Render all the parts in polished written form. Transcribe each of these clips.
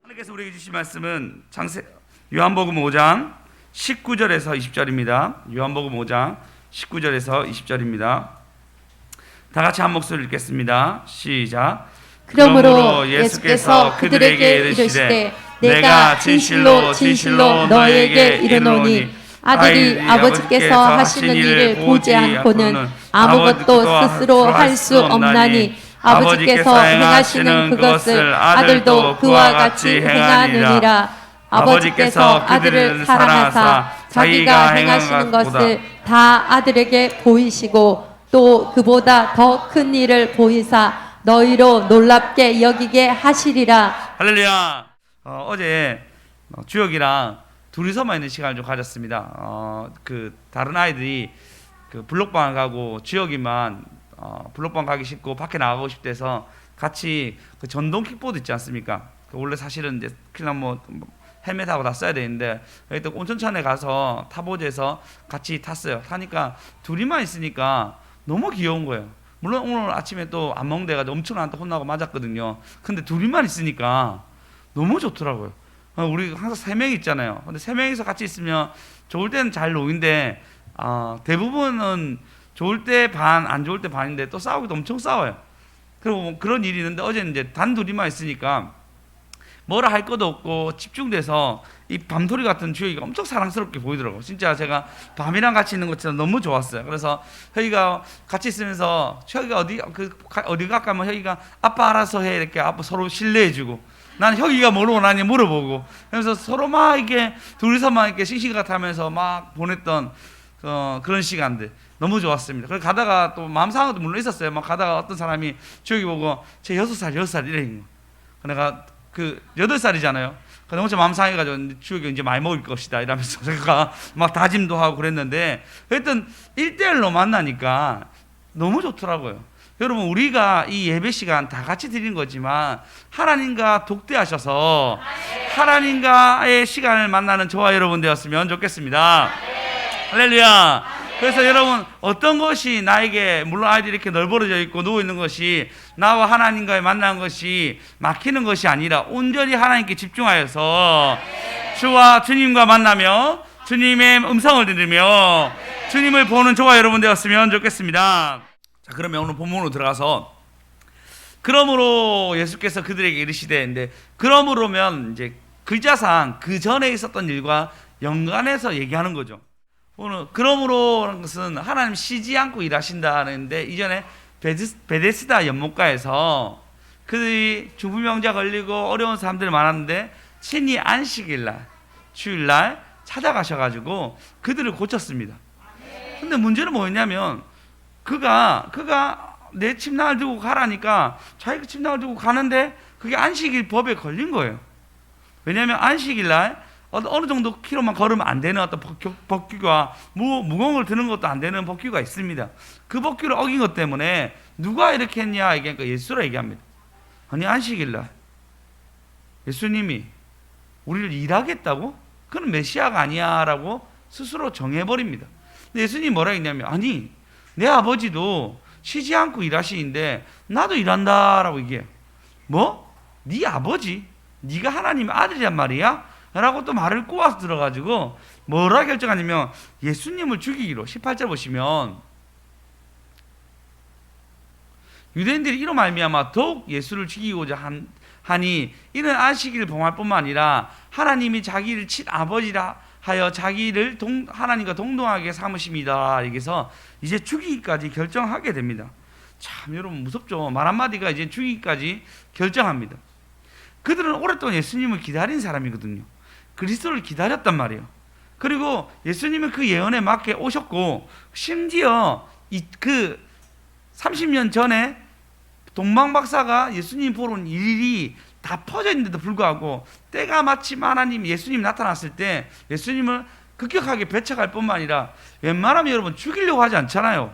하나님께서 우리에게 주신 말씀은 요한복음 5장 19절에서 20절입니다. 요한복음 5장 19절에서 20절입니다. 다 같이 한 목소리 읽겠습니다. 시작. 그러므로 예수께서 그들에게 이르시되 내가 진실로 진실로 너희에게 이르노니 아들이 아버지께서 하시는 일을 보지 않고는 아무것도 스스로 할 수 없나니 아버지께서 행하시는 그것을 아들도 그와 같이 행하느니라. 아버지께서 아들을 사랑하사 자기가 행하시는 것을 다 아들에게 보이시고 또 그보다 더 큰 일을 보이사 너희로 놀랍게 여기게 하시리라. 할렐루야. 어제 주혁이랑 둘이서만 있는 시간을 좀 가졌습니다. 그 다른 아이들이 그 블록방을 가고 주혁이만 블록방 가기 싫고 밖에 나가고 싶대서 같이 그 전동 킥보드 있지 않습니까? 원래 사실은 이제 그냥 뭐 헬멧하고 다 써야 되는데 여기 또 온천천에 가서 타보지에서 같이 탔어요. 타니까 둘이만 있으니까 너무 귀여운 거예요. 물론 오늘 아침에 또 안 먹는데가지고 엄청나게 혼나고 맞았거든요. 근데 둘이만 있으니까 너무 좋더라고요. 우리 항상 세 명 있잖아요. 근데 세 명이서 같이 있으면 좋을 때는 잘 노는데 대부분은 좋을 때 반, 안 좋을 때 반인데 또 싸우기도 엄청 싸워요. 그리고 뭐 그런 일이 있는데 어제는 이제 단둘이만 있으니까 뭐라 할 것도 없고 집중돼서 이 밤토리 같은 주혁이가 엄청 사랑스럽게 보이더라고요. 진짜 제가 밤이랑 같이 있는 것처럼 너무 좋았어요. 그래서 혁이가 같이 있으면서 혁이가 어디 갈까 하면 혁이가 아빠 알아서 해 이렇게 아빠 서로 신뢰해주고 나는 혁이가 뭘 원하니 물어보고 그래서 서로 막 이렇게 둘이서만 이렇게 싱싱가 타면서 막 보냈던 그런 시간들 너무 좋았습니다. 그래서 가다가 또 마음 상하도 물론 있었어요. 막 가다가 어떤 사람이 주혁이 보고 쟤 6살 이래. 내가 그 8살이잖아요. 너무 마음 상해가지고 주혁이 이제 많이 먹을 것이다 이러면서 제가 막 다짐도 하고 그랬는데 하여튼 1대1로 만나니까 너무 좋더라고요. 여러분 우리가 이 예배 시간 다 같이 드리는 거지만 하나님과 독대하셔서 하나님과의 시간을 만나는 저와 여러분 되었으면 좋겠습니다. 할렐루야. 그래서 여러분 어떤 것이 나에게 물론 아이들이 이렇게 널브러져 있고 누워있는 것이 나와 하나님과의 만나는 것이 막히는 것이 아니라 온전히 하나님께 집중하여서 주와 주님과 만나며 주님의 음성을 들으며 주님을 보는 저와 여러분 되었으면 좋겠습니다. 자, 그러면 오늘 본문으로 들어가서 그러므로 예수께서 그들에게 이르시되 그러므로면 이제 글자상 그 전에 있었던 일과 연관해서 얘기하는 거죠. 오늘 그러므로라는 것은 하나님 쉬지 않고 일하신다는데 이전에 베데스다 연못가에서 그들이 중풍병자 걸리고 어려운 사람들이 많았는데 친히 안식일날 주일날 찾아가셔가지고 그들을 고쳤습니다. 근데 문제는 뭐였냐면 그가 내 침낭을 들고 가라니까 자기가 침낭을 들고 가는데 그게 안식일 법에 걸린 거예요. 왜냐하면 안식일날 어느 정도 키로만 걸으면 안 되는 어떤 법규가 무거운 걸 드는 것도 안 되는 법규가 있습니다. 그 법규를 어긴 것 때문에 누가 이렇게 했냐 얘기하니까 예수라 얘기합니다. 아니 안식일날 예수님이 우리를 일하겠다고? 그는 메시아가 아니야 라고 스스로 정해버립니다. 근데 예수님이 뭐라 했냐면 아니 내 아버지도 쉬지 않고 일하시는데 나도 일한다 라고 얘기해요. 뭐? 네 아버지? 네가 하나님의 아들이란 말이야? 라고 또 말을 꼬아서 들어가지고 뭐라 결정하냐면 예수님을 죽이기로 18절 보시면 유대인들이 이로 말미암아 더욱 예수를 죽이고자 하니 이는 안식일을 범할 뿐만 아니라 하나님이 자기를 친아버지라 하여 자기를 하나님과 동등하게 삼으십니다. 여기서 이제 죽이기까지 결정하게 됩니다. 참 여러분 무섭죠. 말 한마디가 이제 죽이기까지 결정합니다. 그들은 오랫동안 예수님을 기다린 사람이거든요. 그리스도를 기다렸단 말이에요. 그리고 예수님은 그 예언에 맞게 오셨고 심지어 그 30년 전에 동방박사가 예수님 보러 온 일이 다 퍼져 있는데도 불구하고 때가 마침 하나님 예수님 나타났을 때 예수님을 급격하게 배척할 뿐만 아니라 웬만하면 여러분 죽이려고 하지 않잖아요.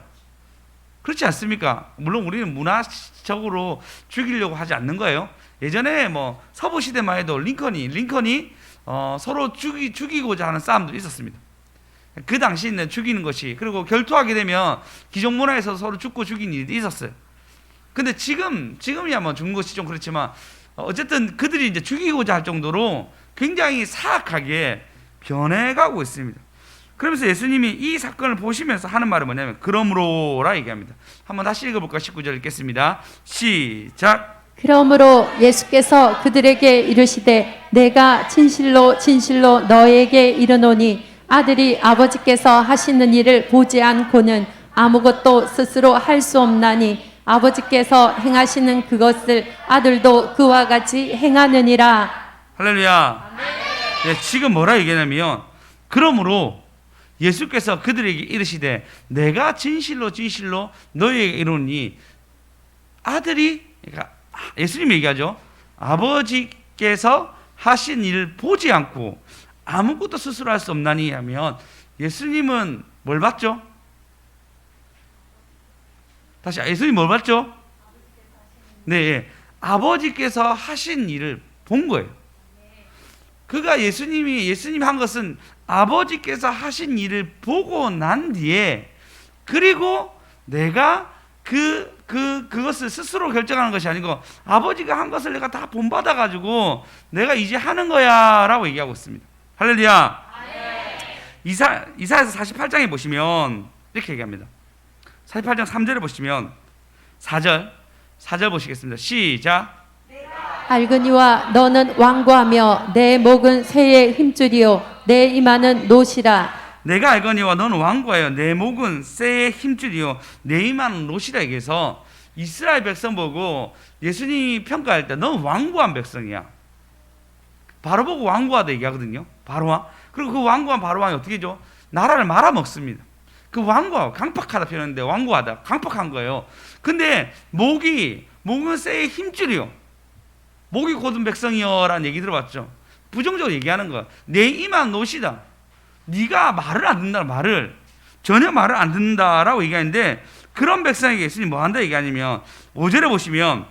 그렇지 않습니까? 물론 우리는 문화적으로 죽이려고 하지 않는 거예요. 예전에 뭐 서부 시대만 해도 링컨이 서로 죽이고자 하는 싸움도 있었습니다. 그 당시에는 죽이는 것이 그리고 결투하게 되면 기존 문화에서 서로 죽고 죽이는 일이 있었어요. 근데 지금이야 뭐 죽는 것이 좀 그렇지만 어쨌든 그들이 이제 죽이고자 할 정도로 굉장히 사악하게 변해가고 있습니다. 그러면서 예수님이 이 사건을 보시면서 하는 말은 뭐냐면 그러므로라 얘기합니다. 한번 다시 읽어볼까? 19절 읽겠습니다. 시작. 그러므로 예수께서 그들에게 이르시되 내가 진실로 진실로 너에게 이르노니 아들이 아버지께서 하시는 일을 보지 않고는 아무것도 스스로 할 수 없나니 아버지께서 행하시는 그것을 아들도 그와 같이 행하느니라. 할렐루야. 네, 지금 뭐라 얘기하냐면 그러므로 예수께서 그들에게 이르시되 내가 진실로 진실로 너희에게 이르노니 아들이, 그러니까 예수님이 얘기하죠. 아버지께서 하신 일을 보지 않고 아무것도 스스로 할 수 없나니 하면 예수님은 뭘 봤죠? 다시 예수님이 뭘 봤죠? 네, 아버지께서 하신 일을 본 거예요. 그가 예수님이 한 것은 아버지께서 하신 일을 보고 난 뒤에 그리고 내가 그것을 스스로 결정하는 것이 아니고 아버지가 한 것을 내가 다 본받아 가지고 내가 이제 하는 거야 라고 얘기하고 있습니다. 할렐루야. 이사야서 48장에 보시면 이렇게 얘기합니다. 48장 3절에 보시면 4절 보시겠습니다. 시작. 알거니와 너는 완고하며 내 목은 새의 힘줄이요 내 이마는 노시라. 내가 알거니와 너는 완고하여 내 목은 새의 힘줄이요 내 이마는 노시라. 얘기해서 이스라엘 백성 보고 예수님이 평가할 때 너는 완고한 백성이야. 바로 보고 완고하다 얘기하거든요. 바로왕. 그리고 그 완고한 바로왕이 어떻게 해줘? 나라를 말아먹습니다. 그 완고하고 강팍하다 표현했는데 완고하다 강팍한 거예요. 근데 목은 새의 힘줄이요 목이 곧은 백성이여 라는 얘기 들어봤죠. 부정적으로 얘기하는 거야. 내 이마 노시다. 네가 말을 안 듣는다. 전혀 말을 안 듣는다라고 얘기하는데 그런 백성에게 예수님이 뭐 한다 얘기하냐면 5절에 보시면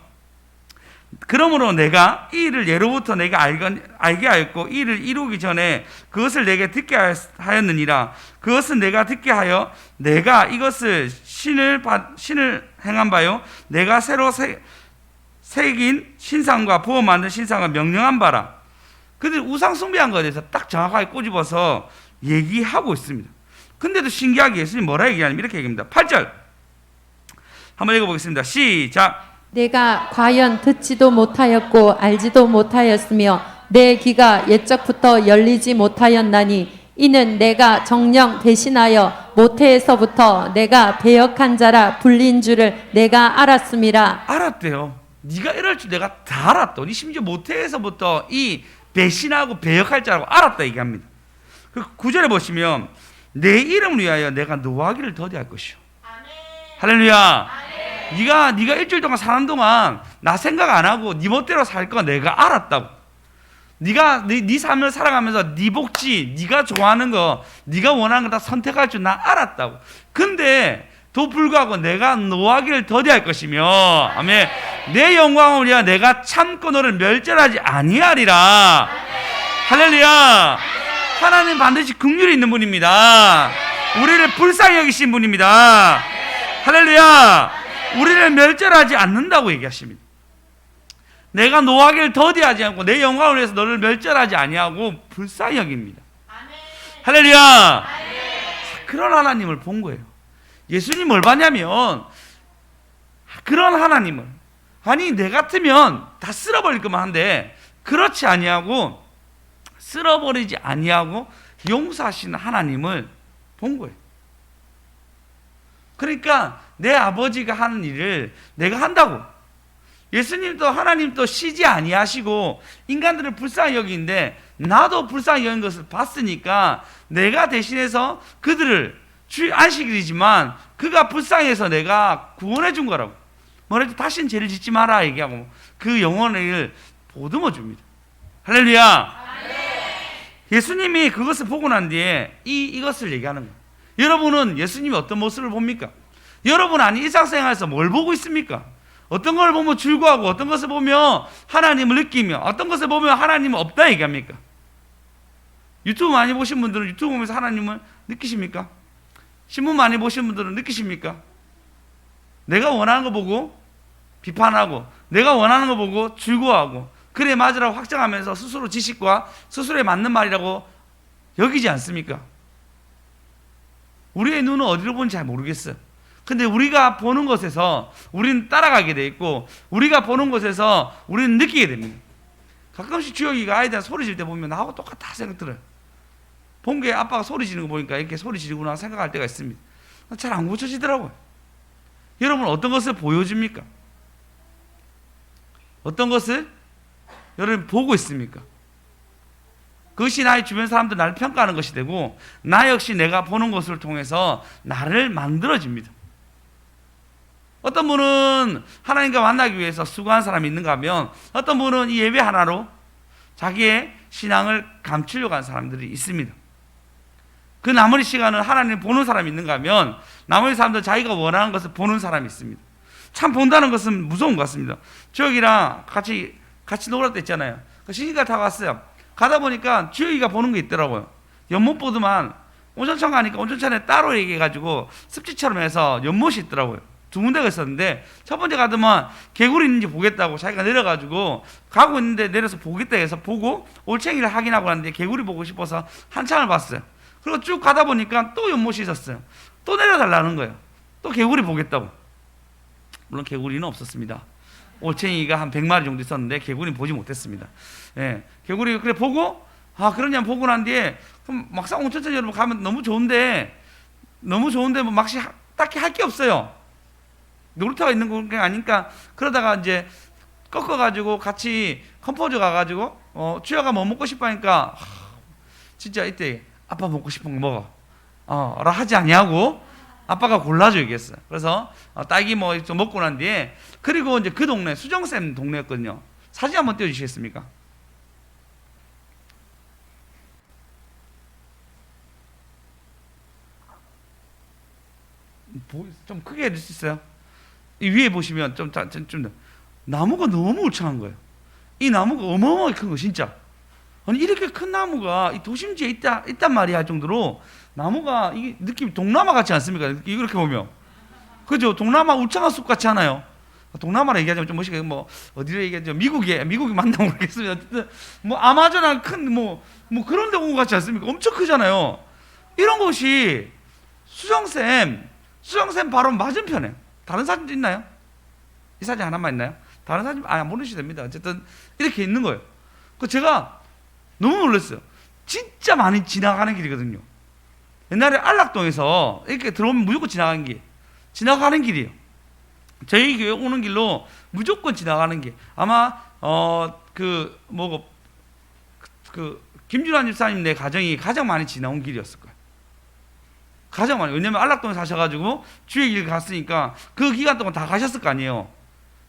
그러므로 내가 이 일을 예로부터 내가 알게 하였고 이 일을 이루기 전에 그것을 내게 듣게 하였느니라. 그것은 내가 듣게 하여 내가 이것을 신을 행한 바요 내가 새로 새긴 신상과 부어 만든 신상을 명령한 바라. 그들 우상 숭배한 것에 대해서 딱 정확하게 꼬집어서 얘기하고 있습니다. 근데도 신기하게 예수님 뭐라 얘기하냐면 이렇게 얘기합니다. 8절 한번 읽어보겠습니다. 시작. 내가 과연 듣지도 못하였고 알지도 못하였으며 내 귀가 옛적부터 열리지 못하였나니 이는 내가 정령 대신하여 모태에서부터 내가 배역한 자라 불린 줄을 내가 알았음이라. 알았대요. 네가 이럴 줄 내가 다 알았더니 심지어 모태에서부터 이 배신하고 배역할 자라고 알았다 얘기합니다. 그 9절에 보시면 내 이름을 위하여 내가 노하기를 더디할 것이요. 할렐루야. 네가 일주일 동안 사는 동안 나 생각 안 하고 네 멋대로 살 거 내가 알았다고. 네가 네 삶을 살아가면서 네 복지, 네가 좋아하는 거, 네가 원하는 거 다 선택할 줄 나 알았다고. 근데 또 불구하고 내가 노하기를 더디할 것이며, 아멘. 내 영광을 위하여 내가 참고 너를 멸절하지 아니하리라. 할렐루야. 하나님 반드시 긍휼이 있는 분입니다. 우리를 불쌍히 여기신 분입니다. 할렐루야. 우리를 멸절하지 않는다고 얘기하십니다. 내가 노하기를 더디하지 않고 내 영광을 위해서 너를 멸절하지 아니하고 불쌍히 여깁니다. 할렐루야. 그런 하나님을 본 거예요. 예수님 뭘 봤냐면 그런 하나님을, 아니 내 같으면 다 쓸어버릴 것만 한데 그렇지 아니하고 쓸어버리지 아니하고 용서하시는 하나님을 본 거예요. 그러니까 내 아버지가 하는 일을 내가 한다고. 예수님도 하나님도 쉬지 아니하시고 인간들을 불쌍히 여기는데 나도 불쌍히 여긴 것을 봤으니까 내가 대신해서 그들을 안식일이지만 그가 불쌍해서 내가 구원해 준 거라고. 뭐래도 다시는 죄를 짓지 마라 얘기하고 그 영혼을 보듬어 줍니다. 할렐루야. 예수님이 그것을 보고 난 뒤에 이것을 얘기하는 거예요. 여러분은 예수님이 어떤 모습을 봅니까? 여러분 아니 일상생활에서 뭘 보고 있습니까? 어떤 걸 보면 즐거워하고 어떤 것을 보면 하나님을 느끼며 어떤 것을 보면 하나님은 없다 얘기합니까? 유튜브 많이 보신 분들은 유튜브 보면서 하나님을 느끼십니까? 신문 많이 보신 분들은 느끼십니까? 내가 원하는 거 보고 비판하고 내가 원하는 거 보고 즐거워하고 그래 맞으라고 확정하면서 스스로 지식과 스스로에 맞는 말이라고 여기지 않습니까? 우리의 눈은 어디로 보는지 잘 모르겠어요. 근데 우리가 보는 것에서 우리는 따라가게 돼 있고, 우리가 보는 것에서 우리는 느끼게 됩니다. 가끔씩 주혁이가 아이들한테 소리 지를 때 보면 나하고 똑같다 생각 들어요. 본 게 아빠가 소리 지르는 거 보니까 이렇게 소리 지르구나 생각할 때가 있습니다. 잘 안 고쳐지더라고요. 여러분 어떤 것을 보여줍니까? 어떤 것을 여러분 보고 있습니까? 그것이 나의 주변 사람들 나를 평가하는 것이 되고, 나 역시 내가 보는 것을 통해서 나를 만들어집니다. 어떤 분은 하나님과 만나기 위해서 수고한 사람이 있는가 하면, 어떤 분은 이 예배 하나로 자기의 신앙을 감추려고 하는 사람들이 있습니다. 그 나머지 시간은 하나님을 보는 사람이 있는가 하면, 나머지 사람들 자기가 원하는 것을 보는 사람이 있습니다. 참 본다는 것은 무서운 것 같습니다. 주혁이랑 같이 놀았을 때 있잖아요. 시기가 다 갔어요. 가다 보니까 주혁이가 보는 게 있더라고요. 연못보드만 온천천 가니까 온천천에 따로 얘기해가지고 습지처럼 해서 연못이 있더라고요. 두 군데가 있었는데, 첫 번째 가더만 개구리 있는지 보겠다고 자기가 내려가지고 가고 있는데 내려서 보겠다 해서 보고 올챙이를 확인하고 왔는데 개구리 보고 싶어서 한참을 봤어요. 그리고 쭉 가다 보니까 또 연못이 있었어요. 또 내려달라는 거예요. 또 개구리 보겠다고. 물론 개구리는 없었습니다. 올챙이가 한 100마리 정도 있었는데 개구리는 보지 못했습니다. 예, 개구리 그래 보고, 그러냐 보고 난 뒤에 그럼 막상 온천천 여러분 가면 너무 좋은데 뭐 막시 딱히 할 게 없어요. 놀이터가 있는 게 아니니까, 그러다가 이제 꺾어가지고 같이 컴포즈 가가지고 주혁아 뭐 먹고 싶어 하니까 진짜 이때 아빠 먹고 싶은 거 먹어 라 하지 아니하고 아빠가 골라줘야겠어요. 그래서 딸기 뭐 좀 먹고 난 뒤에, 그리고 이제 그 동네 수정쌤 동네였거든요. 사진 한번 띄워주시겠습니까? 좀 크게 해줄 수 있어요? 이 위에 보시면 좀 나무가 너무 울창한 거예요. 이 나무가 어마어마하게 큰 거 진짜. 아니 이렇게 큰 나무가 이 도심지에 있단 말이야 할 정도로 나무가 이게 느낌이 동남아 같지 않습니까? 이렇게 보면 그죠? 동남아 울창한 숲 같지 않아요? 동남아라 얘기하자면 좀 멋있게 뭐 어디로 얘기하죠? 미국이 맞나 모르겠습니다. 어쨌든 뭐 아마존한 큰 뭐 그런 데 온 것 같지 않습니까? 엄청 크잖아요. 이런 곳이 수정샘 바로 맞은편에. 다른 사진도 있나요? 이 사진 하나만 있나요? 다른 사진 모르셔도 됩니다. 어쨌든 이렇게 있는 거예요. 그 제가 너무 놀랐어요. 진짜 많이 지나가는 길이거든요. 옛날에 안락동에서 이렇게 들어오면 무조건 지나가는 길이에요. 저희 교회 오는 길로 무조건 지나가는 길. 아마 김준환 집사님 가정이 가장 많이 지나온 길이었을 거예요. 가장 많이. 왜냐면 안락동에 사셔가지고 주의 길 갔으니까 그 기간 동안 다 가셨을 거 아니에요.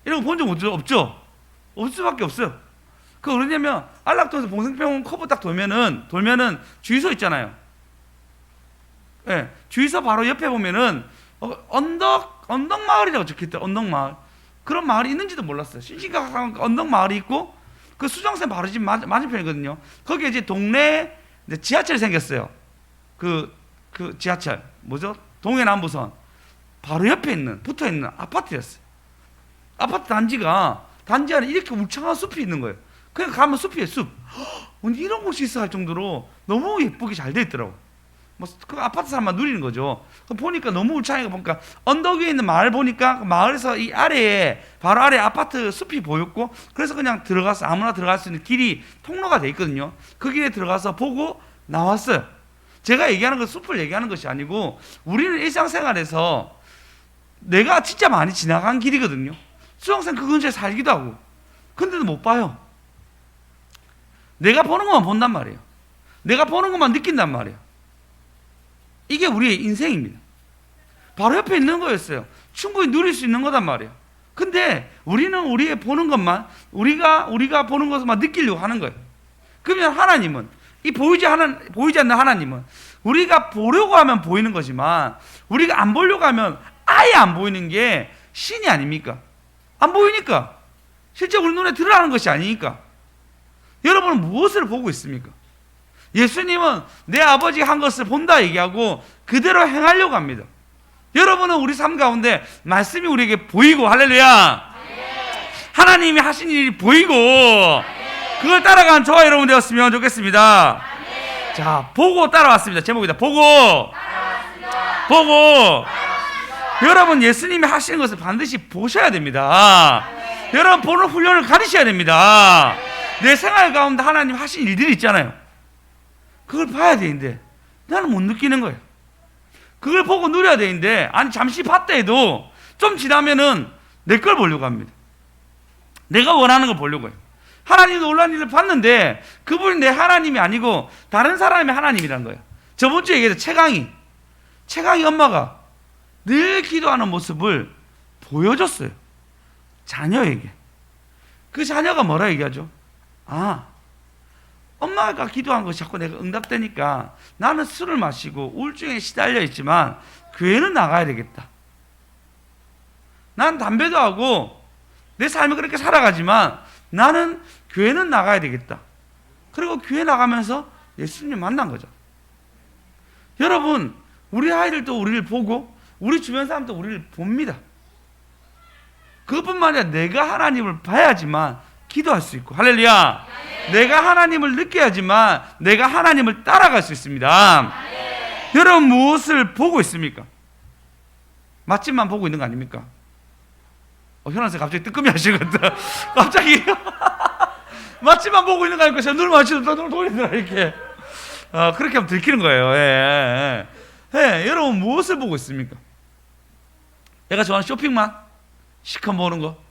이런 거 본 적 없죠? 없을 수밖에 없어요. 그거 왜냐면 안락동에서 봉생병원 커브 딱 돌면은 주유소 있잖아요. 예, 주유소 바로 옆에 보면은 언덕 마을이라고 적혀있더라고요. 언덕 마을. 그런 마을이 있는지도 몰랐어요. 신시가 언덕 마을이 있고, 그 수정선 바로 집 맞은편이거든요. 거기에 이제 동네 이제 지하철이 생겼어요. 그 지하철 뭐죠? 동해남부선 바로 옆에 붙어 있는 아파트였어요. 아파트 단지 안에 이렇게 울창한 숲이 있는 거예요. 그냥 가면 숲이에요, 숲. 언제 이런 곳이 있어 할 정도로 너무 예쁘게 잘 돼 있더라고. 그 아파트 사람만 누리는 거죠. 보니까 너무 울창하게 보니까 언덕 위에 있는 마을 보니까 그 마을에서 이 아래에 바로 아래 아파트 숲이 보였고, 그래서 그냥 들어가서 아무나 들어갈 수 있는 길이 통로가 돼 있거든요. 그 길에 들어가서 보고 나왔어요. 제가 얘기하는 건 숲을 얘기하는 것이 아니고, 우리는 일상생활에서 내가 진짜 많이 지나간 길이거든요. 수영생 그 근처에 살기도 하고, 근데도 못 봐요. 내가 보는 것만 본단 말이에요. 내가 보는 것만 느낀단 말이에요. 이게 우리의 인생입니다. 바로 옆에 있는 거였어요. 충분히 누릴 수 있는 거단 말이에요. 근데 우리는 우리의 보는 것만, 우리가 보는 것만 느끼려고 하는 거예요. 그러면 하나님은, 이 보이지 않는 하나님은 우리가 보려고 하면 보이는 거지만, 우리가 안 보려고 하면 아예 안 보이는 게 신이 아닙니까? 안 보이니까. 실제 우리 눈에 드러나는 것이 아니니까. 여러분은 무엇을 보고 있습니까? 예수님은 내 아버지가 한 것을 본다 얘기하고 그대로 행하려고 합니다. 여러분은 우리 삶 가운데 말씀이 우리에게 보이고, 할렐루야, 하나님이 하신 일이 보이고, 그걸 따라간 저와 여러분 되었으면 좋겠습니다. 자, 보고 따라왔습니다. 제목이다. 보고. 여러분 예수님이 하시는 것을 반드시 보셔야 됩니다. 여러분 보는 훈련을 가르쳐야 됩니다. 내 생활 가운데 하나님 하신 일들이 있잖아요. 그걸 봐야 되는데 나는 못 느끼는 거예요. 그걸 보고 누려야 되는데, 아니 잠시 봤다 해도 좀 지나면은 내 걸 보려고 합니다. 내가 원하는 걸 보려고 해요. 하나님 놀라운 일을 봤는데 그분이 내 하나님이 아니고 다른 사람의 하나님이란 거예요. 저번 주에 얘기했던 최강희 엄마가 늘 기도하는 모습을 보여줬어요. 자녀에게. 그 자녀가 뭐라 얘기하죠? 아, 엄마가 기도한 것이 자꾸 내가 응답되니까 나는 술을 마시고 우울증에 시달려 있지만 교회는 나가야 되겠다. 난 담배도 하고 내 삶을 그렇게 살아가지만 나는 교회는 나가야 되겠다. 그리고 교회 나가면서 예수님 만난 거죠. 여러분, 우리 아이들도 우리를 보고 우리 주변 사람도 우리를 봅니다. 그것뿐만 아니라 내가 하나님을 봐야지만 기도할 수 있고, 할렐루야. 내가 하나님을 느껴야지만 내가 하나님을 따라갈 수 있습니다. 여러분 무엇을 보고 있습니까? 맛집만 보고 있는 거 아닙니까? 현아쌤 갑자기 뜨끔이 하시거든. 갑자기 맛집만 보고 있는 거 아닙니까? 눈을 맞추고 돌리더라 이렇게. 그렇게 하면 들키는 거예요. 여러분 무엇을 보고 있습니까? 내가 좋아하는 쇼핑만 시컷 보는 거,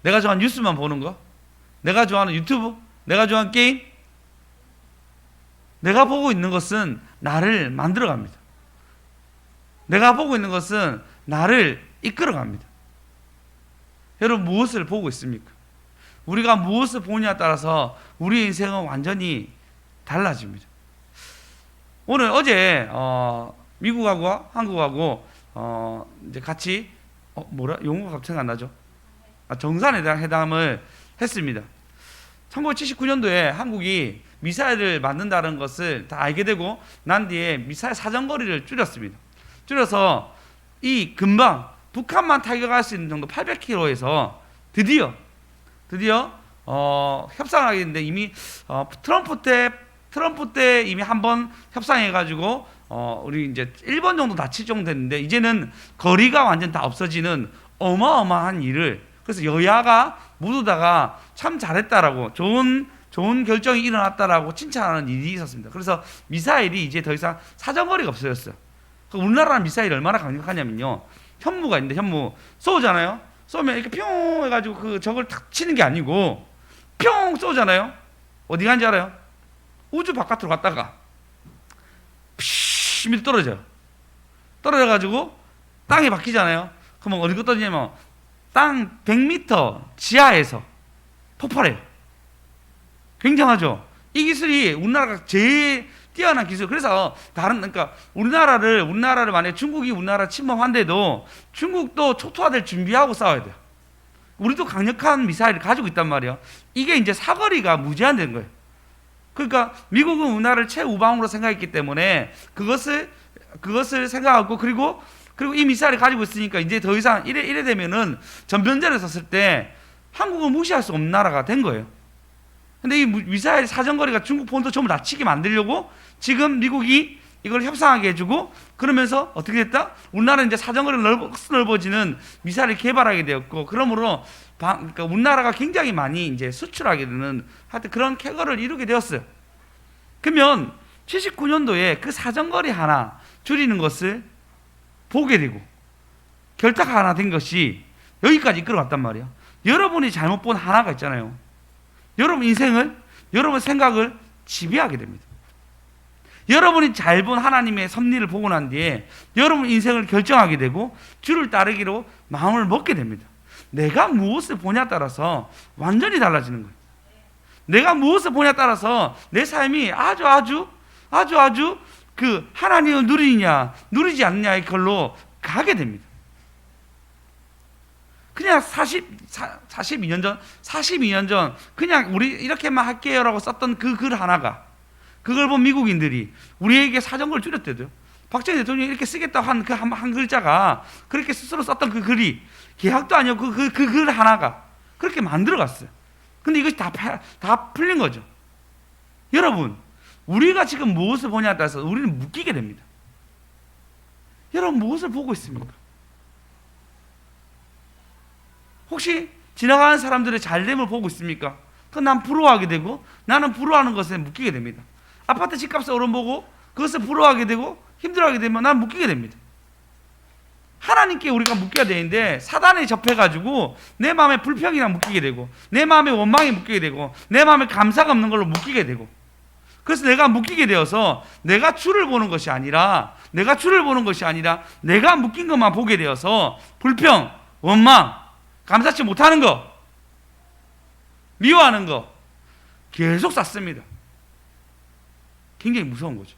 내가 좋아하는 뉴스만 보는 거, 내가 좋아하는 유튜브, 내가 좋아하는 게임. 내가 보고 있는 것은 나를 만들어갑니다. 내가 보고 있는 것은 나를 이끌어갑니다. 여러분 무엇을 보고 있습니까? 우리가 무엇을 보냐에 따라서 우리의 인생은 완전히 달라집니다. 어제 미국하고 한국하고 이제 같이 용어가 갑자기 안 나죠? 정상회담을 했습니다. 1979년도에 한국이 미사일을 만든다는 것을 다 알게 되고 난 뒤에 미사일 사정거리를 줄였습니다. 줄여서 이 금방 북한만 타격할 수 있는 정도 800km에서 드디어 협상을 하게 됐는데 이미 트럼프 때 이미 한번 협상해가지고 우리 이제 1번 정도 다칠 정도 됐는데 이제는 거리가 완전 다 없어지는 어마어마한 일을, 그래서 여야가 모두 다가 참 잘했다라고 좋은 결정이 일어났다라고 칭찬하는 일이 있었습니다. 그래서 미사일이 이제 더 이상 사정거리가 없어졌어요. 우리나라는 미사일이 얼마나 강력하냐면요, 현무가 있는데 현무 쏘잖아요. 쏘면 이렇게 뿅 해가지고 그 적을 탁 치는 게 아니고 뿅 쏘잖아요. 어디 간지 알아요? 우주 바깥으로 갔다가 피 밑에 떨어져가지고 땅에 박히잖아요. 그러면 어디로 떨어지냐면 땅 100m 지하에서 폭발해요. 굉장하죠. 이 기술이 우리나라가 제일 뛰어난 기술. 그래서 그러니까 우리나라를 만약에 중국이 우리나라 침범한데도 중국도 초토화될 준비하고 싸워야 돼요. 우리도 강력한 미사일을 가지고 있단 말이에요. 이게 이제 사거리가 무제한된 거예요. 그러니까 미국은 우리나라를 최우방으로 생각했기 때문에 그것을 생각하고 그리고 이 미사일을 가지고 있으니까 이제 더 이상 이래 되면은 전면전에 섰을 때 한국은 무시할 수 없는 나라가 된 거예요. 근데 이 미사일 사정거리가 중국 본토 전부 다치게 만들려고 지금 미국이 이걸 협상하게 해주고, 그러면서 어떻게 됐다? 우리나라는 이제 사정거리가 넓어지는 미사일을 개발하게 되었고, 그러므로 그러니까 우리나라가 굉장히 많이 이제 수출하게 되는 하여튼 그런 쾌거를 이루게 되었어요. 그러면 79년도에 그 사정거리 하나 줄이는 것을 보게 되고 결탁 하나 된 것이 여기까지 이끌어갔단 말이에요. 여러분이 잘못 본 하나가 있잖아요. 여러분 인생을, 여러분 생각을 지배하게 됩니다. 여러분이 잘 본 하나님의 섭리를 보고 난 뒤에 여러분 인생을 결정하게 되고 주를 따르기로 마음을 먹게 됩니다. 내가 무엇을 보냐에 따라서 완전히 달라지는 거예요. 내가 무엇을 보냐에 따라서 내 삶이 아주 그 하나님을 누리냐 누리지 않느냐의 걸로 가게 됩니다. 그냥 42년 전 그냥 우리 이렇게만 할게요라고 썼던 그 글 하나가, 그걸 본 미국인들이 우리에게 사정거리를 줄였대요. 박정희 대통령이 이렇게 쓰겠다고 한 그 한 글자가, 그렇게 스스로 썼던 그 글이 계약도 아니었고 그 글 하나가 그렇게 만들어갔어요. 근데 이것이 다 풀린 거죠. 여러분, 우리가 지금 무엇을 보냐에 따라서 우리는 묶이게 됩니다. 여러분, 무엇을 보고 있습니까? 혹시 지나가는 사람들의 잘됨을 보고 있습니까? 그럼 난 부러워하게 되고, 나는 부러워하는 것에 묶이게 됩니다. 아파트 집값을 오름보고 그것을 부러워하게 되고 힘들어하게 되면 난 묶이게 됩니다. 하나님께 우리가 묶여야 되는데 사단에 접해가지고 내 마음에 불평이랑 묶이게 되고, 내 마음에 원망이 묶이게 되고, 내 마음에 감사가 없는 걸로 묶이게 되고, 그래서 내가 묶이게 되어서 내가 주를 보는 것이 아니라 내가 묶인 것만 보게 되어서 불평, 원망, 감사치 못하는 거, 미워하는 거 계속 쌓습니다. 굉장히 무서운 거죠.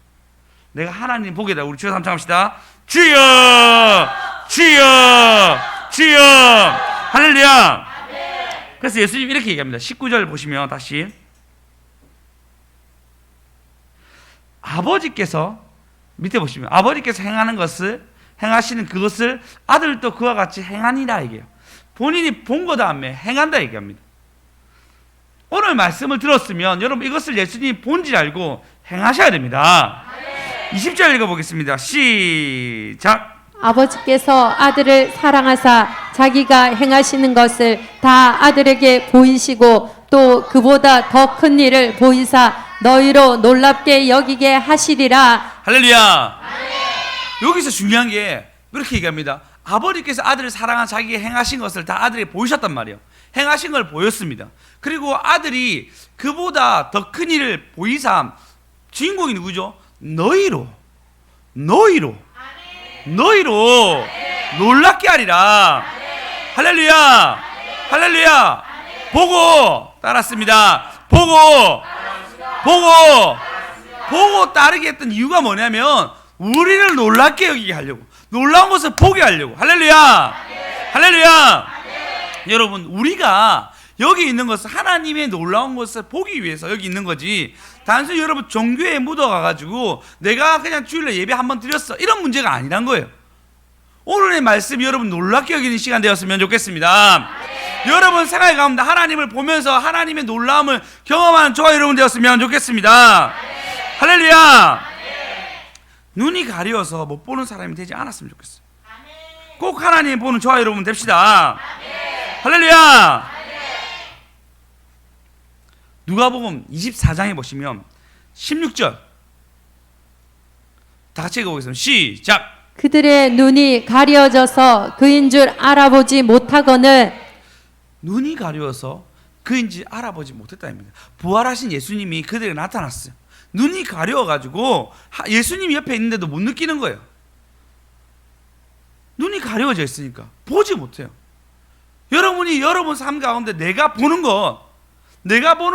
내가 하나님 보게 되다. 우리 주여 삼창 합시다. 주여, 주여, 주여. 할렐루야. 그래서 예수님 이렇게 얘기합니다. 19절 보시면 다시, 아버지께서, 밑에 보시면 아버지께서 행하시는 그것을 아들도 그와 같이 행하니라 얘기해요. 본인이 본 거 다음에 행한다 얘기합니다. 오늘 말씀을 들었으면 여러분 이것을 예수님이 본줄 알고 행하셔야 됩니다. 20절 읽어보겠습니다. 시작. 아버지께서 아들을 사랑하사 자기가 행하시는 것을 다 아들에게 보이시고 또 그보다 더 큰 일을 보이사 너희로 놀랍게 여기게 하시리라. 할렐루야. 여기서 중요한 게 이렇게 얘기합니다. 아버지께서 아들을 사랑한 자기가 행하신 것을 다 아들에게 보이셨단 말이에요. 행하신 걸 보였습니다. 그리고 아들이 그보다 더 큰 일을 보이삼. 주인공이 누구죠? 너희로 놀랍게 하리라. 할렐루야. 할렐루야. 보고 따랐습니다. 보고 따르게 했던 이유가 뭐냐면 우리를 놀랍게 여기게 하려고, 놀라운 것을 보게 하려고. 할렐루야. 할렐루야. 여러분, 우리가 여기 있는 것은 하나님의 놀라운 것을 보기 위해서 여기 있는 거지, 단순히 여러분 종교에 묻어가가지고 내가 그냥 주일날 예배 한번 드렸어 이런 문제가 아니란 거예요. 오늘의 말씀이 여러분 놀랍게 여기는 시간 되었으면 좋겠습니다. 여러분 생활 가운데 하나님을 보면서 하나님의 놀라움을 경험하는 저와 여러분 되었으면 좋겠습니다. 할렐루야. 눈이 가려워서 못 보는 사람이 되지 않았으면 좋겠어요. 꼭 하나님 보는 저와 여러분 됩시다. 할렐루야. 누가복음 24장에 보시면 16절 다 같이 읽어보겠습니다. 시작. 그들의 눈이 가려져서 그인 줄 알아보지 못하거늘. 눈이 가려워서 그인지 알아보지 못했다입니다. 부활하신 예수님이 그들에게 나타났어요. 눈이 가려워가지고 예수님이 옆에 있는데도 못 느끼는 거예요. 눈이 가려워져 있으니까 보지 못해요. 여러분이 여러분 삶 가운데 내가 보는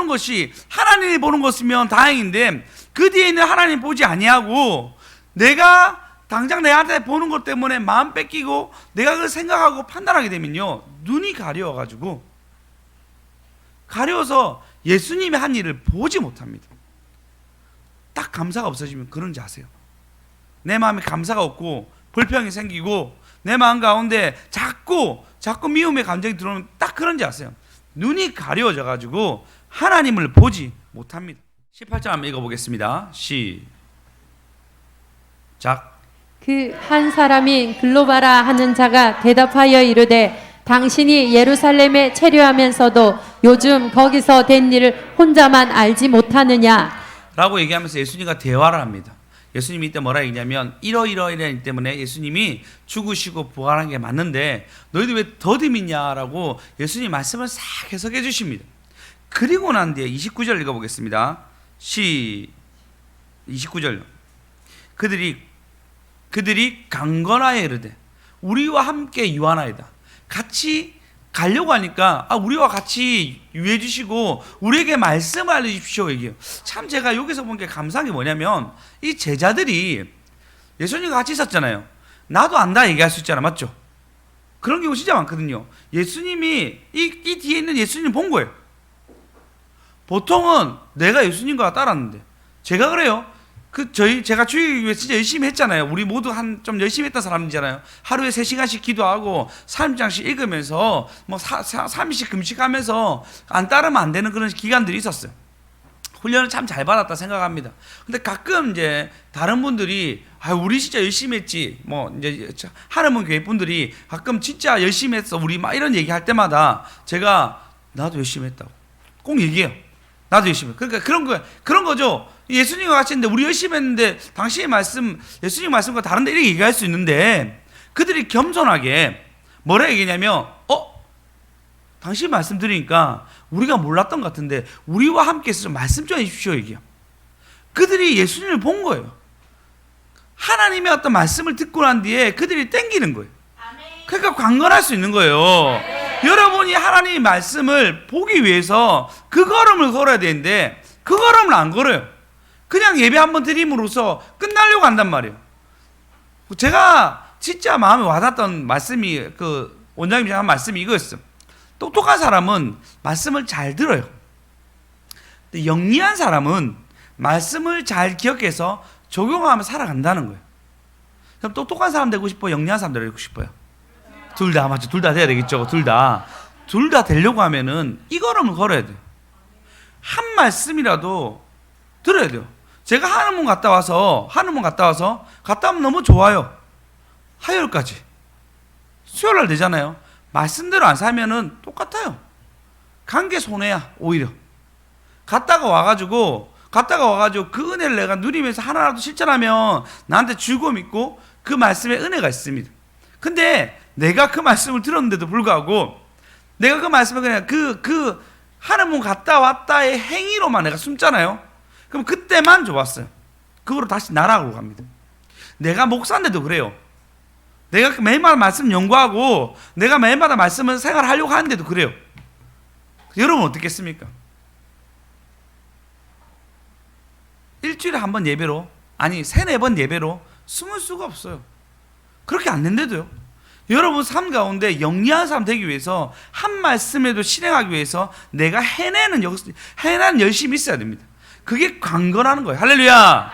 것이 하나님이 보는 것이면 다행인데 그 뒤에 있는 하나님 보지 아니하고 내가 당장 내한테 보는 것 때문에 마음 뺏기고 내가 그걸 생각하고 판단하게 되면요, 눈이 가려워서 예수님이 한 일을 보지 못합니다. 딱 감사가 없어지면 그런지 아세요? 내 마음에 감사가 없고 불평이 생기고 내 마음 가운데 자꾸 미움의 감정이 들어오면 딱 그런지 아세요? 눈이 가려워져 가지고 하나님을 보지 못합니다. 18절 한번 읽어보겠습니다. 시작. 그 한 사람이 글로바라 하는 자가 대답하여 이르되 당신이 예루살렘에 체류하면서도 요즘 거기서 된 일을 혼자만 알지 못하느냐 라고 얘기하면서 예수님과 대화를 합니다. 예수님이 이때 뭐라 얘기냐면 이러이러이러 일 때문에 예수님이 죽으시고 부활한 게 맞는데 너희들 왜 더디 믿냐라고 예수님 말씀을 싹 해석해 주십니다. 그리고 난 뒤에 29절 읽어보겠습니다. 29절. 그들이 강건하여 이르되 우리와 함께 유하나이다. 같이 가려고 하니까 우리와 같이 유해 주시고 우리에게 말씀을 알려주십시오 얘기해요. 참 제가 여기서 본 게 감사한 게 뭐냐면 이 제자들이 예수님과 같이 있었잖아요. 나도 안다 얘기할 수 있잖아, 맞죠? 그런 경우 진짜 많거든요. 예수님이 이 뒤에 있는 예수님 본 거예요. 보통은 내가 예수님과 따랐는데 제가 그래요. 제가 주일교회 진짜 열심히 했잖아요. 우리 모두 좀 열심히 했던 사람이잖아요. 하루에 3시간씩 기도하고 3장씩 읽으면서 3일씩 금식하면서 안 따르면 안 되는 그런 기간들이 있었어요. 훈련을 참 잘 받았다 생각합니다. 근데 가끔 이제 다른 분들이 우리 진짜 열심히 했지. 이제 하나님 교회 분들이 가끔 진짜 열심히 했어. 우리 막 이런 얘기할 때마다 제가 나도 열심히 했다고 꼭 얘기해요. 나도 열심히. 그러니까 그런 거죠. 예수님과 같이 했는데 우리 열심히 했는데 당신의 말씀, 예수님 말씀과 다른데 이렇게 얘기할 수 있는데 그들이 겸손하게 뭐라 얘기냐면 당신 말씀 들으니까 우리가 몰랐던 것 같은데 우리와 함께 해서 말씀 좀 해주십시오 얘기해요. 그들이 예수님을 본 거예요. 하나님의 어떤 말씀을 듣고 난 뒤에 그들이 땡기는 거예요. 그러니까 강건할 수 있는 거예요. 여러분이 하나님의 말씀을 보기 위해서 그 걸음을 걸어야 되는데 그 걸음을 안 걸어요. 그냥 예배 한번 드림으로써 끝나려고 한단 말이에요. 제가 진짜 마음에 와닿았던 말씀이 원장님이 한 말씀이 이거였어요. 똑똑한 사람은 말씀을 잘 들어요. 근데 영리한 사람은 말씀을 잘 기억해서 적용하며 살아간다는 거예요. 그럼 똑똑한 사람 되고 싶어요? 영리한 사람 되고 싶어요? 둘 다, 맞죠? 둘 다 돼야 되겠죠? 둘 다 되려고 하면은 이 걸음을 걸어야 돼요. 한 말씀이라도 들어야 돼요. 제가 한의원 갔다 오면 너무 좋아요. 화요일까지. 수요일날 되잖아요. 말씀대로 안 살면은 똑같아요. 간 게 손해야, 오히려. 갔다가 와가지고 그 은혜를 내가 누리면서 하나라도 실천하면 나한테 즐거움 있고 그 말씀에 은혜가 있습니다. 근데 내가 그 말씀을 들었는데도 불구하고 내가 그 말씀을 그냥 하나님 갔다 왔다의 행위로만 내가 숨잖아요. 그럼 그때만 좋았어요. 그거로 다시 나락으로 갑니다. 내가 목사인데도 그래요. 내가 매일마다 말씀 연구하고 내가 매일마다 말씀을 생활하려고 하는데도 그래요. 여러분 어떻겠습니까? 일주일에 한 번 예배로, 아니 3-4번 예배로 숨을 수가 없어요. 그렇게 안 된대도요. 여러분 삶 가운데 영리한 사람 되기 위해서 한 말씀에도 실행하기 위해서 내가 해내는 열심이 있어야 됩니다. 그게 강건하는 거예요. 할렐루야.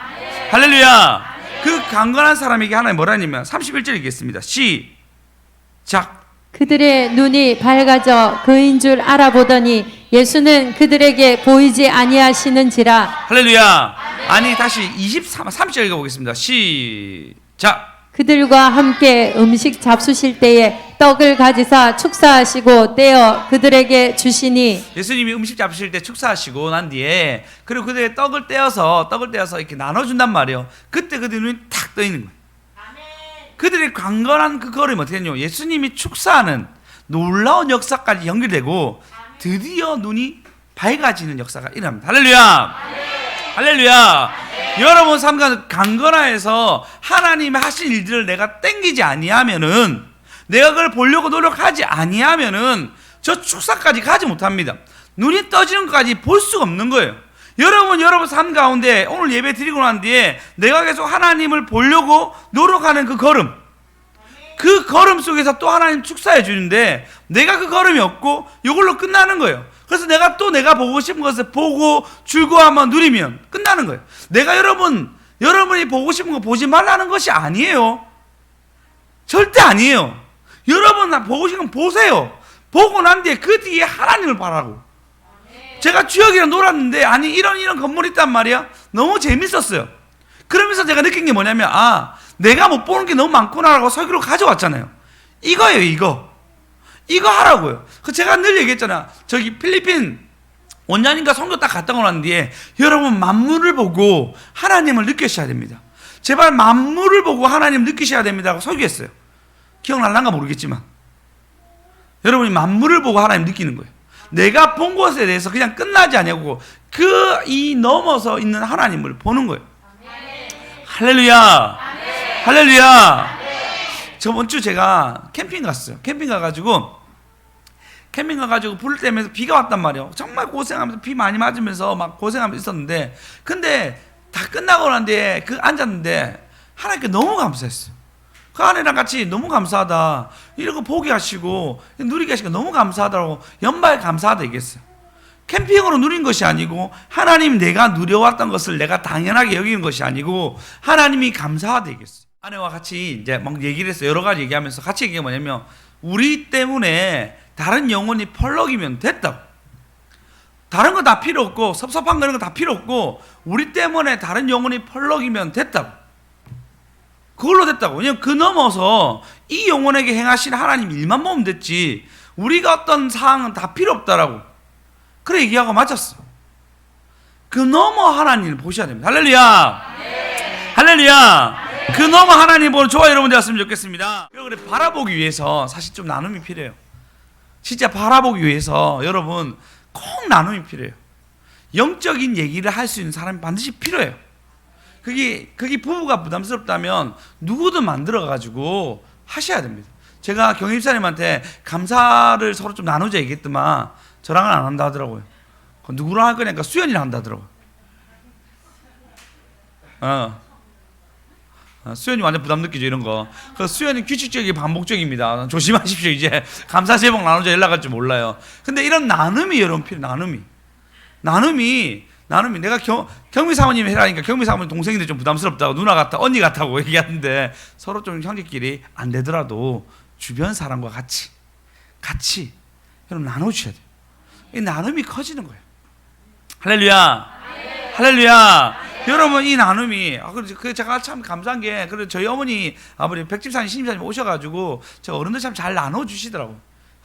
할렐루야. 그 강건한 사람에게 하나님 뭐라 하냐면 31절 읽겠습니다. 시작. 그들의 눈이 밝아져 그인 줄 알아보더니 예수는 그들에게 보이지 아니하시는지라. 할렐루야. 아니 다시 30절 읽어보겠습니다. 시작. 그들과 함께 음식 잡수실 때에 떡을 가지사 축사하시고 떼어 그들에게 주시니. 예수님이 음식 잡수실 때 축사하시고 난 뒤에 그리고 그들의 떡을 떼어서 이렇게 나눠준단 말이에요. 그때 그들 눈이 탁 떠 있는 거예요. 그들의 강건한 그 걸음이 어떻게 되냐면 예수님이 축사하는 놀라운 역사까지 연결되고 드디어 눈이 밝아지는 역사가 일어납니다. 할렐루야. 할렐루야. 여러분 삶 가운데 강건하여서 하나님의 하신 일들을 내가 땡기지 아니하면은, 내가 그걸 보려고 노력하지 아니하면은 저 축사까지 가지 못합니다. 눈이 떠지는 것까지 볼 수가 없는 거예요. 여러분 삶 가운데 오늘 예배 드리고 난 뒤에 내가 계속 하나님을 보려고 노력하는 그 걸음 속에서 또 하나님 축사해 주는데 내가 그 걸음이 없고 이걸로 끝나는 거예요. 그래서 내가 보고 싶은 것을 보고 즐거워하면 누리면 끝나는 거예요. 내가 여러분이 보고 싶은 거 보지 말라는 것이 아니에요. 절대 아니에요. 여러분 보고 싶은 거 보세요. 보고 난 뒤에 그 뒤에 하나님을 바라고. 제가 주역이랑 놀았는데 이런 건물이 있단 말이야. 너무 재밌었어요. 그러면서 제가 느낀 게 뭐냐면 내가 못 보는 게 너무 많구나라고 설교를 가져왔잖아요. 이거예요. 이거 하라고요. 제가 늘 얘기했잖아. 저기 필리핀 원장님과 선교 딱 갔다 오고 난 뒤에 여러분 만물을 보고 하나님을 느끼셔야 됩니다. 제발 만물을 보고 하나님 느끼셔야 됩니다 하고 설교했어요. 기억날란가 모르겠지만 여러분이 만물을 보고 하나님 느끼는 거예요. 내가 본 것에 대해서 그냥 끝나지 아니하고 이 넘어서 있는 하나님을 보는 거예요. 할렐루야. 할렐루야. 저번 주 제가 캠핑 갔어요. 캠핑 가가지고 불 때면서 비가 왔단 말이에요. 정말 고생하면서 비 많이 맞으면서 막 고생하면서 있었는데, 근데 다 끝나고 난 뒤에 앉았는데 하나님께 너무 감사했어요. 그 아내랑 같이 너무 감사하다, 이런 거 보게 하시고 누리게 하시고 너무 감사하다고, 연말 감사하다 얘기했어요. 캠핑으로 누린 것이 아니고 하나님 내가 누려왔던 것을 내가 당연하게 여기는 것이 아니고 하나님이 감사하되겠어요. 아내와 같이 이제 막 얘기를 했어요. 여러 가지 얘기하면서 같이 얘기가 뭐냐면 우리 때문에 다른 영혼이 펄럭이면 됐다고. 다른 거 다 필요 없고 섭섭한 그런 거 다 필요 없고 우리 때문에 다른 영혼이 펄럭이면 됐다고. 그걸로 됐다고. 왜냐면 그 넘어서 이 영혼에게 행하신 하나님 일만 보면 됐지 우리가 어떤 사항은 다 필요 없다라고. 그래 얘기하고 맞았어. 그 넘어 하나님을 보셔야 됩니다. 할렐루야. 네. 할렐루야. 네. 그 넘어 하나님 보는 저와 여러분 되었으면 좋겠습니다. 그래 바라보기 위해서 사실 좀 나눔이 필요해요. 진짜 바라보기 위해서 여러분 꼭 나눔이 필요해요. 영적인 얘기를 할 수 있는 사람이 반드시 필요해요. 그게 부부가 부담스럽다면 누구든 만들어가지고 하셔야 됩니다. 제가 경임사님한테 감사를 서로 좀 나누자 얘기했더만 저랑은 안 한다 하더라고요. 누구랑 할 거냐니까 수연이랑 한다 하더라고요. 수연이 완전 부담 느끼죠 이런 거. 그래서 수연이 규칙적이고 반복적입니다. 조심하십시오. 이제 감사 제목 나누자 연락할 줄 몰라요. 근데 이런 나눔이 여러분 필요. 나눔이 내가 경미 사모님 해라니까 경미 사모님 동생인데 좀 부담스럽다고 누나 같아 언니 같다고 얘기하는데 서로 좀 형제끼리 안 되더라도 주변 사람과 같이 여러분 나눠주셔야 돼요. 이 나눔이 커지는 거예요. 할렐루야. 할렐루야. 여러분 이 나눔이 제가 참 감사한 게 그래 저희 어머니 아버지 백집사님 신임사님 오셔가지고 저 어른들 참 잘 나눠주시더라고요.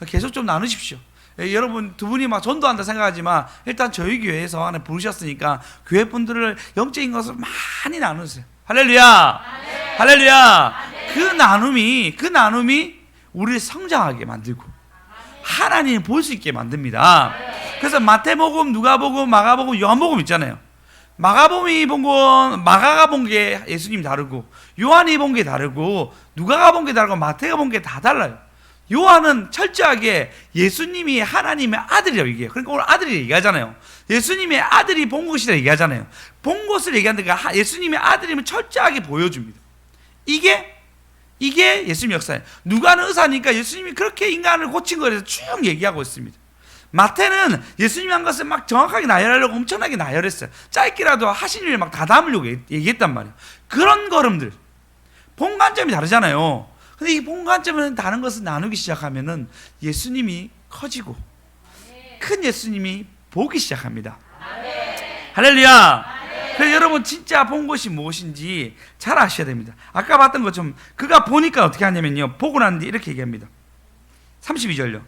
계속 좀 나누십시오. 여러분 두 분이 막 전도한다 생각하지만 일단 저희 교회에서 안에 부르셨으니까 교회 분들을 영적인 것을 많이 나누세요. 할렐루야. 할렐루야. 그 나눔이 우리를 성장하게 만들고 하나님을 볼 수 있게 만듭니다. 그래서 마태복음, 누가복음, 마가복음, 요한복음 있잖아요. 마가가 본 게 예수님 다르고 요한이 본 게 다르고 누가가 본 게 다르고 마태가 본 게 다 달라요. 요한은 철저하게 예수님이 하나님의 아들이라고 얘기해요. 그러니까 오늘 아들이 얘기하잖아요. 예수님의 아들이 본 것이라 얘기하잖아요. 본 것을 얘기하는데 예수님의 아들임을 철저하게 보여줍니다. 이게 예수님 역사예요. 누가는 의사니까 예수님이 그렇게 인간을 고친 거에 대해서 쭉 얘기하고 있습니다. 마태는 예수님이 한 것을 막 정확하게 나열하려고 엄청나게 나열했어요. 짧게라도 하신 일을 막 다 담으려고 얘기했단 말이에요. 그런 걸음들 본 관점이 다르잖아요. 근데 이 본 관점은 다른 것을 나누기 시작하면은 예수님이 커지고 큰 예수님이 보기 시작합니다. 할렐루야. 그래서 여러분 진짜 본 것이 무엇인지 잘 아셔야 됩니다. 아까 봤던 것처럼 그가 보니까 어떻게 하냐면요. 보고 난 뒤 이렇게 얘기합니다. 32절요.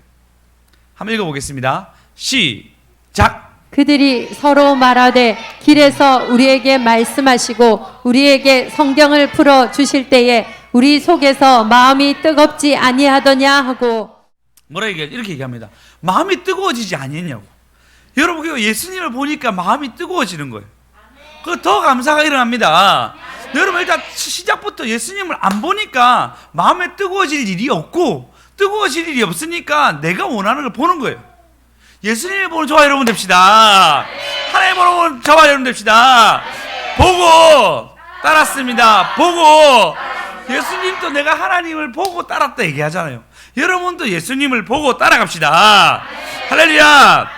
한번 읽어보겠습니다. 시작. 그들이 서로 말하되 길에서 우리에게 말씀하시고 우리에게 성경을 풀어 주실 때에 우리 속에서 마음이 뜨겁지 아니하더냐 하고. 뭐라 얘기하죠? 이렇게 얘기합니다. 마음이 뜨거워지지 아니했냐고. 여러분 예수님을 보니까 마음이 뜨거워지는 거예요. 그 더 감사가 일어납니다. 여러분 일단 시작부터 예수님을 안 보니까 마음에 뜨거워질 일이 없고 뜨거워질 일이 없으니까 내가 원하는 걸 보는 거예요. 예수님을 보는 저와 여러분 됩시다. 하나님 보는 저와 여러분 됩시다. 보고 따랐습니다. 보고 예수님도 내가 하나님을 보고 따랐다 얘기하잖아요. 여러분도 예수님을 보고 따라갑시다. 할렐루야.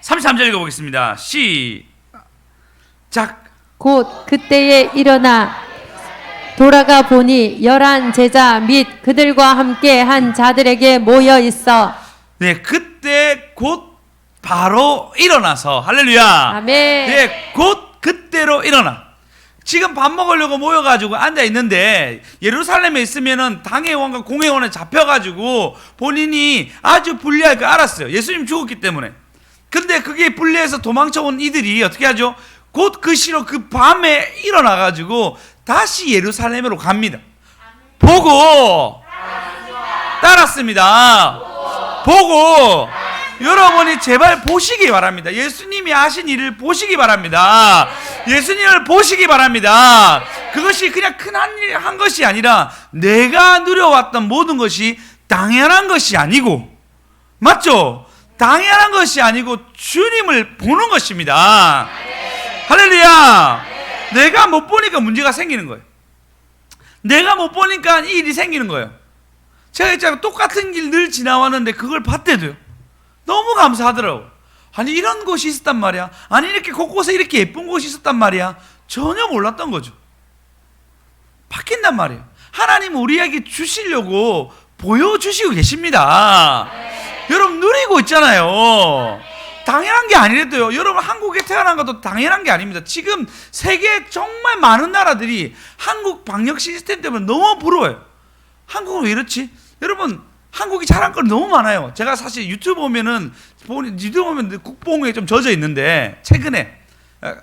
33절 읽어보겠습니다. 시작. 곧 그때에 일어나 돌아가 보니 11 제자 및 그들과 함께 한 자들에게 모여 있어. 네, 그때 곧 바로 일어나서 할렐루야. 아멘. 네, 곧 그때로 일어나. 지금 밥 먹으려고 모여가지고 앉아 있는데 예루살렘에 있으면은 당회원과 공회원에 잡혀가지고 본인이 아주 불리할 거 알았어요. 예수님 죽었기 때문에. 근데 그게 불리해서 도망쳐온 이들이 어떻게 하죠? 곧 그 시로 그 밤에 일어나가지고 다시 예루살렘으로 갑니다. 보고 따랐습니다. 보고 여러분이 제발 보시기 바랍니다. 예수님이 하신 일을 보시기 바랍니다. 예수님을 보시기 바랍니다. 그것이 그냥 큰 한 것이 아니라 내가 누려왔던 모든 것이 당연한 것이 아니고, 맞죠? 당연한 것이 아니고 주님을 보는 것입니다. 할렐루야. 내가 못 보니까 문제가 생기는 거예요. 내가 못 보니까 이 일이 생기는 거예요. 제가 있잖아요. 똑같은 길 늘 지나왔는데 그걸 봤대도요. 너무 감사하더라고. 아니 이런 곳이 있었단 말이야. 아니 이렇게 곳곳에 이렇게 예쁜 곳이 있었단 말이야. 전혀 몰랐던 거죠. 바뀐단 말이에요. 하나님은 우리에게 주시려고 보여주시고 계십니다. 여러분 누리고 있잖아요. 당연한 게 아니래도요. 여러분 한국에 태어난 것도 당연한 게 아닙니다. 지금 세계 정말 많은 나라들이 한국 방역 시스템 때문에 너무 부러워요. 한국은 왜 이렇지? 여러분 한국이 잘한 건 너무 많아요. 제가 사실 유튜브 보면 국뽕에 좀 젖어 있는데 최근에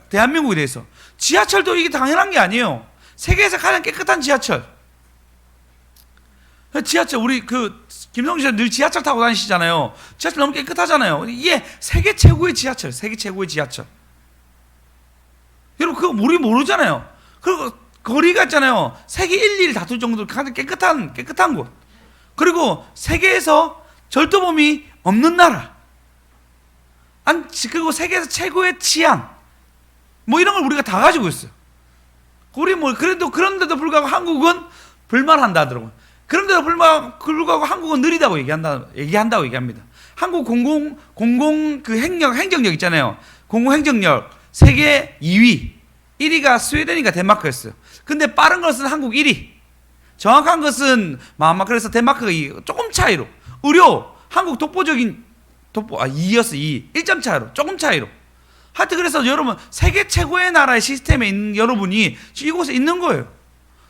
대한민국에 대해서 지하철도 이게 당연한 게 아니에요. 세계에서 가장 깨끗한 지하철. 우리 김성주 씨는 늘 지하철 타고 다니시잖아요. 지하철 너무 깨끗하잖아요. 이게 세계 최고의 지하철. 여러분 그거 우리 모르잖아요. 그리고 거리가 있잖아요. 세계 1, 2를 다툴 정도로 가장 깨끗한 곳. 그리고 세계에서 절도범이 없는 나라. 그리고 세계에서 최고의 치안. 뭐 이런 걸 우리가 다 가지고 있어요. 우리 그런데도 불구하고 한국은 불만한다 하더라고요. 그런데도 불구하고 한국은 느리다고 얘기합니다. 한국 행정력 있잖아요. 공공행정력 세계 2위. 1위가 스웨덴이가 덴마크였어요. 근데 빠른 것은 한국 1위. 정확한 것은 그래서 덴마크가 조금 차이로. 의료 한국 2였어. 1점 차이로. 조금 차이로. 하여튼 그래서 여러분 세계 최고의 나라의 시스템에 있는 여러분이 이곳에 있는 거예요.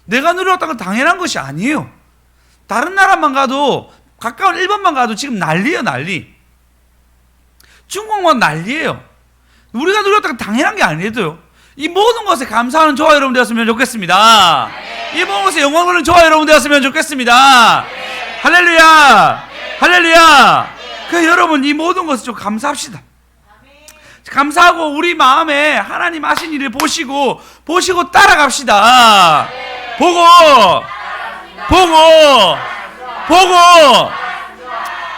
내가 누렸다는 건 당연한 것이 아니에요. 다른 나라만 가도 가까운 일본만 가도 지금 난리예요. 난리. 중국만 난리예요. 우리가 누렸다는 건 당연한 게 아니래도요. 이 모든 것에 감사하는 저와 여러분 되었으면 좋겠습니다. 이 모든 것에 영광 돌리는 저와 여러분 되었으면 좋겠습니다. 할렐루야. 여러분 이 모든 것을 좀 감사합시다. 감사하고 우리 마음에 하나님 하신 일을 보시고 따라갑시다. 보고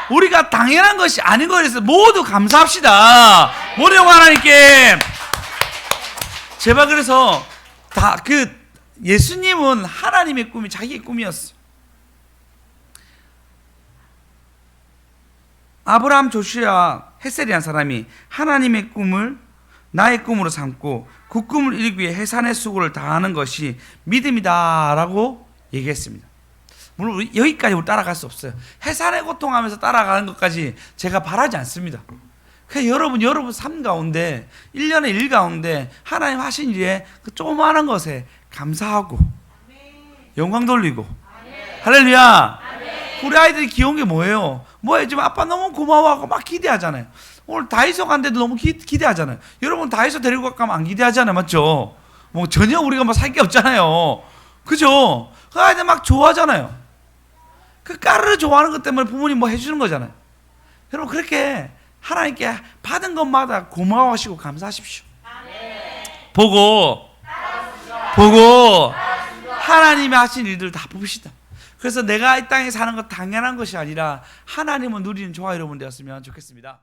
우리가 당연한 것이 아닌 것에 대해서 모두 감사합시다. 모든 영광 하나님께. 제발 그래서 예수님은 하나님의 꿈이 자기의 꿈이었어요. 아브라함 조슈아 헷셀이라는 사람이 하나님의 꿈을 나의 꿈으로 삼고 그 꿈을 이루기 위해 해산의 수고를 다하는 것이 믿음이다라고 얘기했습니다. 물론 여기까지 우리 따라갈 수 없어요. 해산의 고통하면서 따라가는 것까지 제가 바라지 않습니다. 그러니까 여러분 삶 가운데 1년의 일 가운데 하나님 하신 일에 그 조그마한 것에 감사하고 영광 돌리고 할렐루야. 우리 아이들이 귀여운 게 뭐예요? 지금 아빠 너무 고마워하고 막 기대하잖아요. 오늘 다이소 간데도 너무 기대하잖아요. 여러분 다이소 데리고 가면 안 기대하잖아요. 맞죠? 전혀 우리가 살 게 없잖아요. 그죠? 그 아이들 막 좋아하잖아요. 그 까르르 좋아하는 것 때문에 부모님 해주는 거잖아요. 여러분 그렇게 하나님께 받은 것마다 고마워하시고 감사하십시오. 보고 하나님이 하신 일들을 다 봅시다. 그래서 내가 이 땅에 사는 것 당연한 것이 아니라 하나님을 누리는 저와 여러분 되었으면 좋겠습니다.